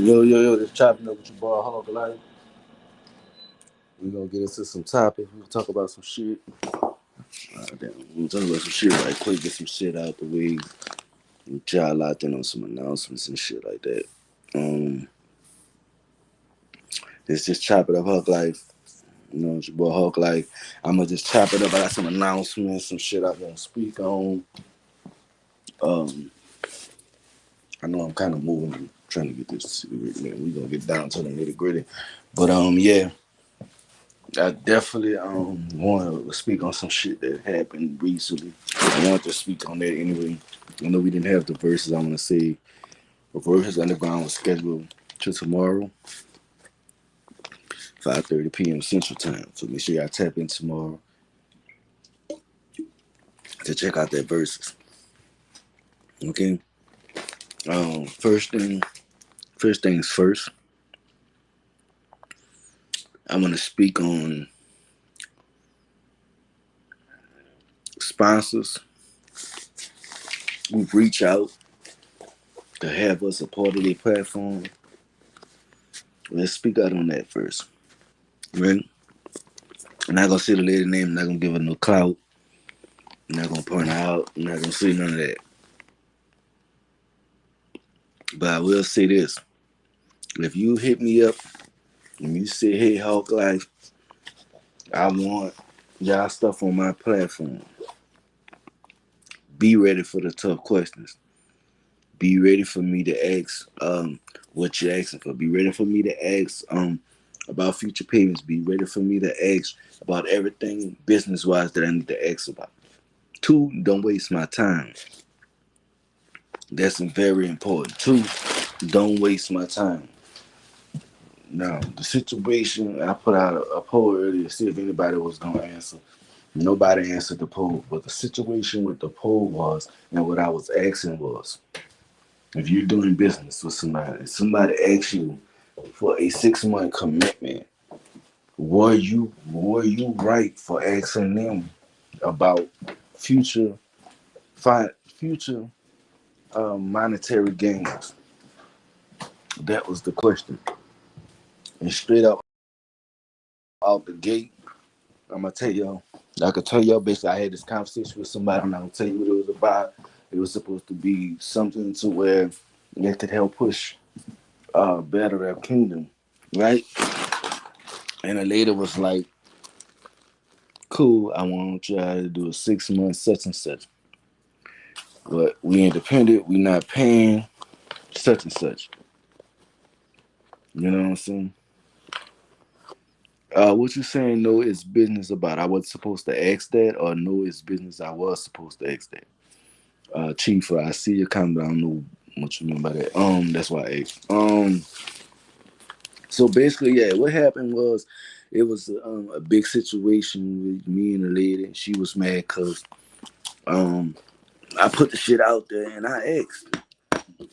Yo, this chopping up with your boy Hawklyfe. We gonna get into some topics. We gonna talk about some shit. Damn. We gonna talk about some shit right quick, get some shit out the way. Get y'all out there on some announcements and shit like that. Um, it's just chop it up Hawklyfe. You know, it's your boy Hawklyfe. I'm gonna just chop it up. I got some announcements, some shit I gonna speak on. Um, I know I'm kind of moving, trying to get this. Man, we gonna get down to the nitty gritty. But yeah. I definitely want to speak on some shit that happened recently. I want to speak on that anyway. I know we didn't have the verses. I want to say the verses underground was scheduled to tomorrow, 5:30 p.m. Central Time. So make sure y'all tap in tomorrow to check out that verses. Okay. Um, first thing, first things first. I want to speak on sponsors who reach out to have us a part of their platform. Let's speak out on that first, right? I'm not gonna say the lady name. I'm not gonna give her no clout. I'm not gonna point her out. I'm not gonna say none of that. But I will say this: if you hit me up and you say, "Hey, Hawk Life, I want y'all stuff on my platform," be ready for the tough questions. Be ready for me to ask what you're asking for. Be ready for me to ask about future payments. Be ready for me to ask about everything business wise that I need to ask about. Two, don't waste my time. That's very important. Two, don't waste my time. Now, the situation, I put out a poll earlier to see if anybody was going to answer. Nobody answered the poll, but the situation with the poll was, and what I was asking was, if you're doing business with somebody asks you for a 6 month commitment, were you right for asking them about future future monetary gains? That was the question. And straight up out the gate, I'm gonna tell y'all. I could tell y'all basically I had this conversation with somebody. I'm not gonna tell you what it was about. It was supposed to be something to where it could help push better their kingdom, right? And the lady was like, "Cool, I want y'all to do a 6 month such and such, but we independent. We not paying such and such." You know what I'm saying? What you saying? No, it's business about. I was supposed to ask that, or no, it's business. I was supposed to ask that. Chief, I see your comment. I don't know what you mean by that. That's why I asked. So basically, yeah, what happened was it was a big situation with me and the lady. She was mad because um I put the shit out there and I asked.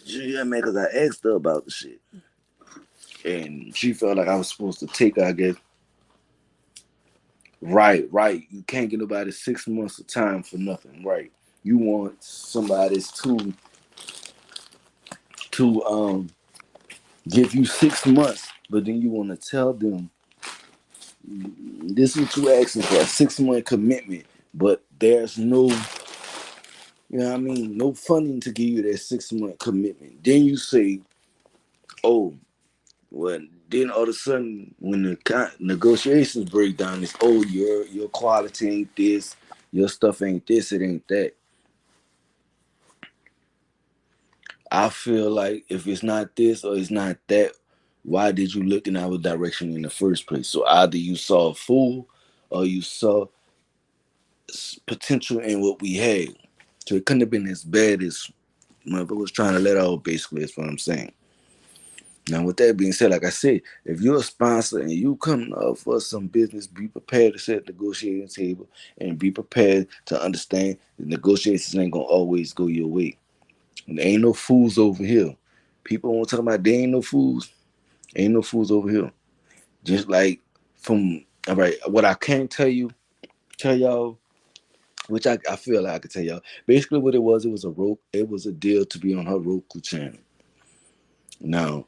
She got mad because I asked her about the shit, and she felt like I was supposed to take her. I guess right. You can't get nobody 6 months of time for nothing, right? You want somebody's to give you 6 months, but then you want to tell them this is what you asking for, a 6 month commitment, but there's no, you know what I mean, no funding to give you that 6 month commitment. Then you say, oh, well, then all of a sudden when the negotiations break down, it's oh your quality ain't this, your stuff ain't this, it ain't that. I feel like if it's not this or it's not that, why did you look in our direction in the first place? So either you saw a fool or you saw potential in what we had. So it couldn't have been as bad as mother was trying to let out, basically, is what I'm saying. Now, with that being said, like I said, if you're a sponsor and you come up for some business, be prepared to sit at the negotiating table and be prepared to understand the negotiations ain't going to always go your way. And there ain't no fools over here. People won't talk about there ain't no fools. Ain't no fools over here. Just like from, all right, what I can't tell y'all, which I feel like I could tell y'all. Basically, what it was a deal to be on her Roku channel. Now,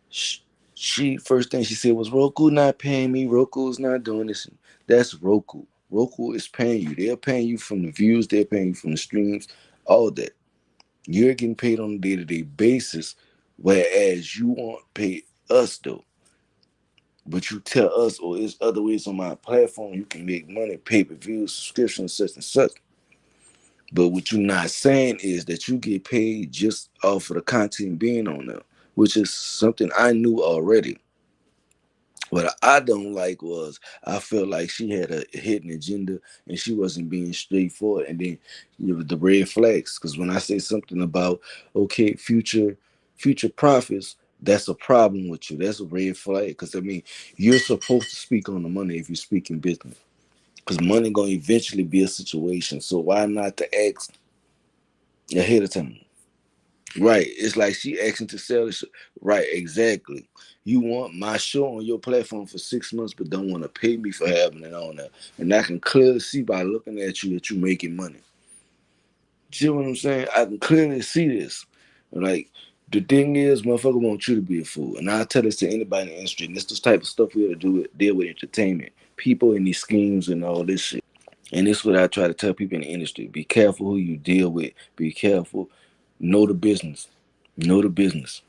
She, she first thing she said was Roku not paying me. Roku's not doing this. That's Roku. Roku is paying you. They're paying you from the views. They're paying you from the streams. All that. You're getting paid on a day-to-day basis, whereas you won't pay us though. But you tell us, or there's other ways on my platform you can make money, pay-per-view, subscription, such and such. But what you're not saying is that you get paid just off of the content being on there, which is something I knew already. What I don't like was I felt like she had a hidden agenda and she wasn't being straightforward. And then the red flags, because when I say something about okay, future profits, that's a problem with you. That's a red flag. Because I mean, you're supposed to speak on the money if you speak in business. Because money gonna eventually be a situation. So why not to ask ahead of time? Right. It's like she asking to sell the show. Right, exactly. You want my show on your platform for 6 months, but don't want to pay me for having it on there. And I can clearly see by looking at you that you making money. You know what I'm saying? I can clearly see this. Like, the thing is, motherfucker want you to be a fool. And I tell this to anybody in the industry. And it's this type of stuff we have to deal with entertainment. People in these schemes and all this shit. And this is what I try to tell people in the industry. Be careful who you deal with. Be careful. Know the business. Know the business.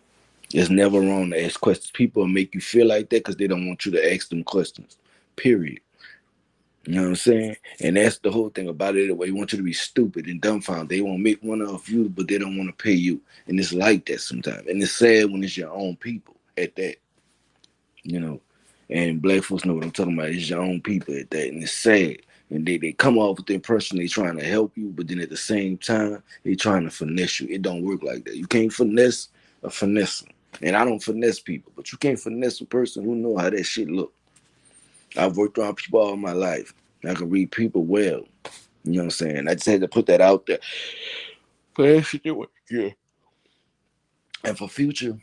It's never wrong to ask questions. People will make you feel like that because they don't want you to ask them questions. Period. You know what I'm saying? And that's the whole thing about it. They want you to be stupid and dumbfounded. They won't make one off you, but they don't want to pay you. And it's like that sometimes. And it's sad when it's your own people at that. You know. And black folks know what I'm talking about. It's your own people at that. And it's sad. And they come off with the impression they trying to help you, but then at the same time, they trying to finesse you. It don't work like that. You can't finesse a finesse. And I don't finesse people, but you can't finesse a person who know how that shit look. I've worked around people all my life. I can read people well. You know what I'm saying? I just had to put that out there. For that shit to work. Yeah. And for future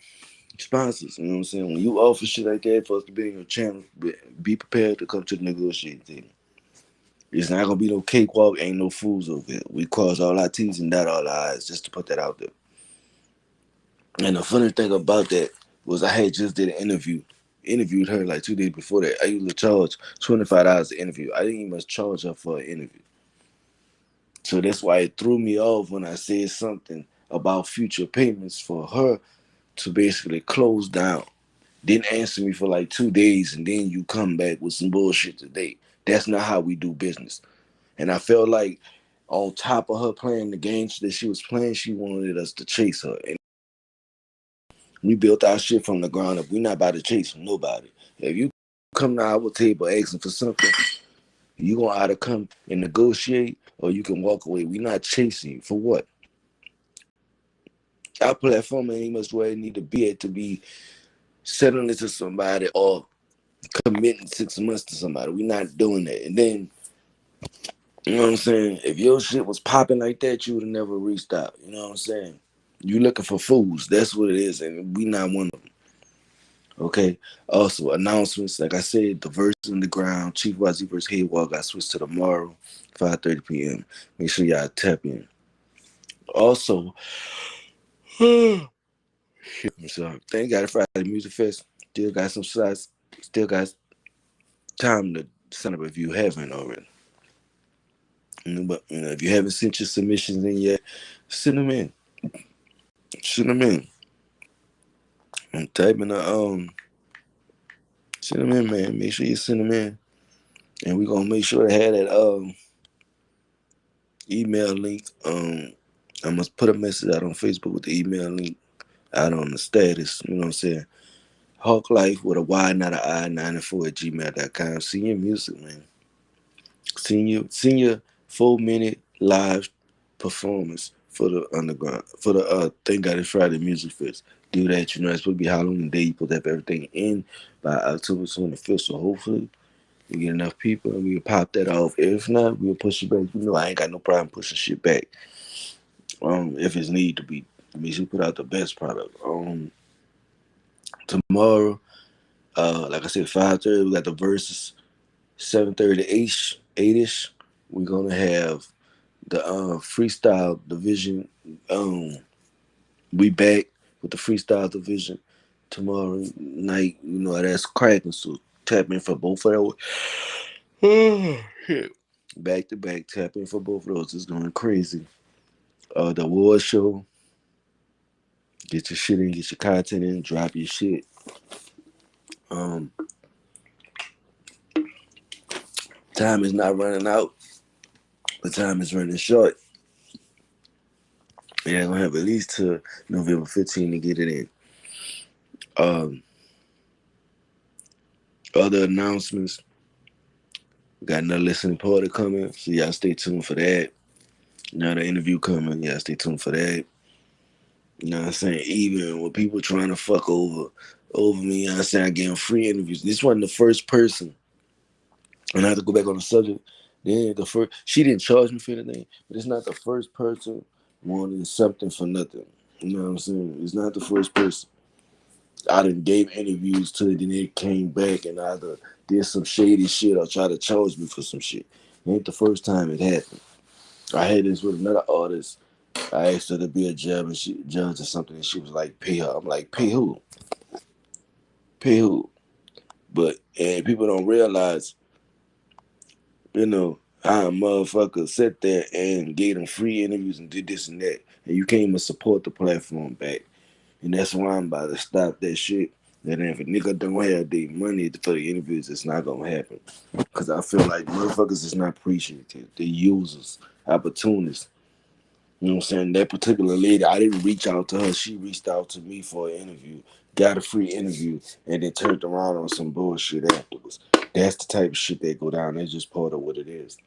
sponsors, you know what I'm saying? When you offer shit like that for us to be in your channel, be prepared to come to the negotiating table. It's not gonna be no cakewalk, ain't no fools over here. We cross all our T's and dot all our I's, just to put that out there. And the funny thing about that was I had just did an interviewed her like 2 days before that. I usually charge $25 to interview. I didn't even charge her for an interview. So that's why it threw me off when I said something about future payments for her to basically close down. Didn't answer me for like 2 days and then you come back with some bullshit today. That's not how we do business. And I felt like on top of her playing the games that she was playing, she wanted us to chase her. And we built our shit from the ground up. We're not about to chase nobody. If you come to our table asking for something, you gonna either come and negotiate or you can walk away. We're not chasing you. For what? Our platform ain't much where it need to be at to be settling it to somebody or committing 6 months to somebody. We're not doing that. And then, you know what I'm saying? If your shit was popping like that, you would have never reached out. You know what I'm saying? You looking for fools. That's what it is. And we not one of them. Okay. Also, announcements. Like I said, the verse in the ground, Chief YZ versus Haywalk got switched to tomorrow, 5:30 p.m. Make sure y'all tap in. Also, I'm sorry. Thank God Friday Music Fest. Still got some shots. Still got time to sign up if you haven't already. But if you haven't sent your submissions in yet, send them in. Send them in. I'm typing the send them in, man. Make sure you send them in. And we're gonna make sure to have that email link. I must put a message out on Facebook with the email link out on the status. You know what I'm saying? Hawklyfe with a Y, not an I, 94 at gmail.com. Send your music, man. Send your 4 minute live performance for the underground, for the Thank God It's Friday Music Fest. Do that. You know, it's supposed to be Halloween Day. You put up everything in by October 25th. So hopefully we get enough people and we can pop that off. If not, we'll push it back. You know, I ain't got no problem pushing shit back. If it's need to be. I mean, she put out the best product. Tomorrow, like I said, 5:30, we got the verses. 7:30 to 8ish. We're gonna have the freestyle division. We back with the freestyle division. tomorrow night. You know that's cracking. So tap in for both of those. Oh, shit. Back to back, tap in for both of those. It's going crazy. The award show. Get your shit in, get your content in, drop your shit. Um, Time is not running out, but time is running short. Yeah, gonna have at least to November 15 to get it in. Um, Other announcements. We got another listening party coming, so y'all stay tuned for that. Another interview coming, y'all stay tuned for that. You know what I'm saying? Even with people trying to fuck over me, you know what I'm saying? I give them free interviews. This wasn't the first person, and I have to go back on the subject. Then the first, she didn't charge me for anything, but it's not the first person wanting something for nothing. You know what I'm saying? It's not the first person. I done gave interviews to it, then it came back and either did some shady shit or tried to charge me for some shit. It ain't the first time it happened. I had this with another artist. I asked her to be a judge or something, and she was like, "Pay her." I'm like, "Pay who? Pay who?" But and people don't realize, how a motherfucker sat there and gave them free interviews and did this and that, and you can't even support the platform back. And that's why I'm about to stop that shit. And if a nigga don't have the money for the interviews, it's not gonna happen. Cause I feel like motherfuckers is not appreciative. They users, opportunists. You know what I'm saying? That particular lady, I didn't reach out to her. She reached out to me for an interview, got a free interview, and then turned around on some bullshit afterwards. That's the type of shit that go down. That's just part of what it is.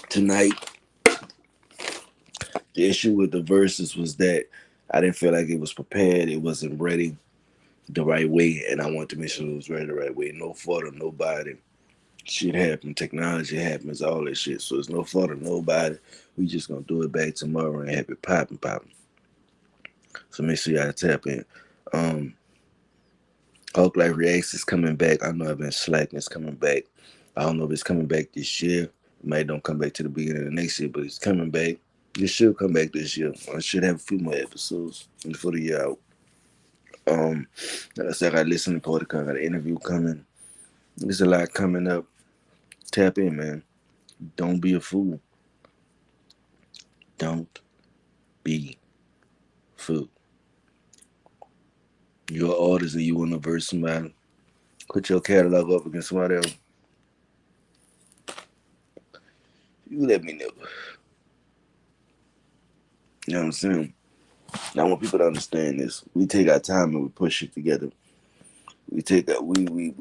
Tonight, the issue with the verses was that I didn't feel like it was prepared. It wasn't ready the right way, and I want to make sure it was ready the right way. No fault of nobody. Shit happens, technology happens, all that shit. So it's no fault of nobody. We just gonna do it back tomorrow and have it popping, popping. So make sure y'all tap in. Um, Hawklyfe Reacts is coming back. I know I've been slacking. It's coming back. I don't know if it's coming back this year. It might don't come back to the beginning of next year, but it's coming back. It should come back this year. I should have a few more episodes before the year out. Like I said, I got listening podcast, I got an interview coming. There's a lot coming up. Tap in, man. Don't be a fool. Don't be a fool. You're an artist and you want to verse somebody. Put your catalog up against somebody else. You let me know. You know what I'm saying? I want people to understand this. We take our time and we push it together. We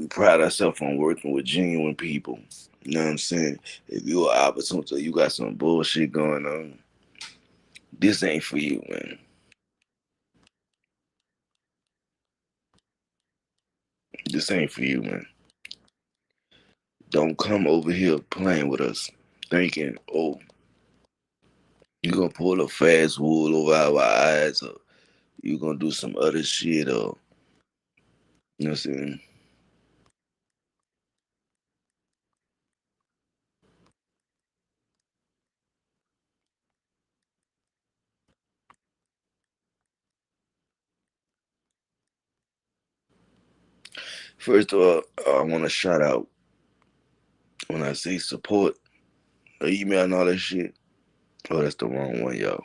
pride ourselves on working with genuine people. You know what I'm saying? If you're an opportunity, you got some bullshit going on. This ain't for you, man. This ain't for you, man. Don't come over here playing with us, thinking, oh, you gonna pull a fast wool over our eyes, or you gonna do some other shit, or you know what I'm saying? First of all, I want to shout out when I say support, the email and all that shit. Oh, that's the wrong one, y'all.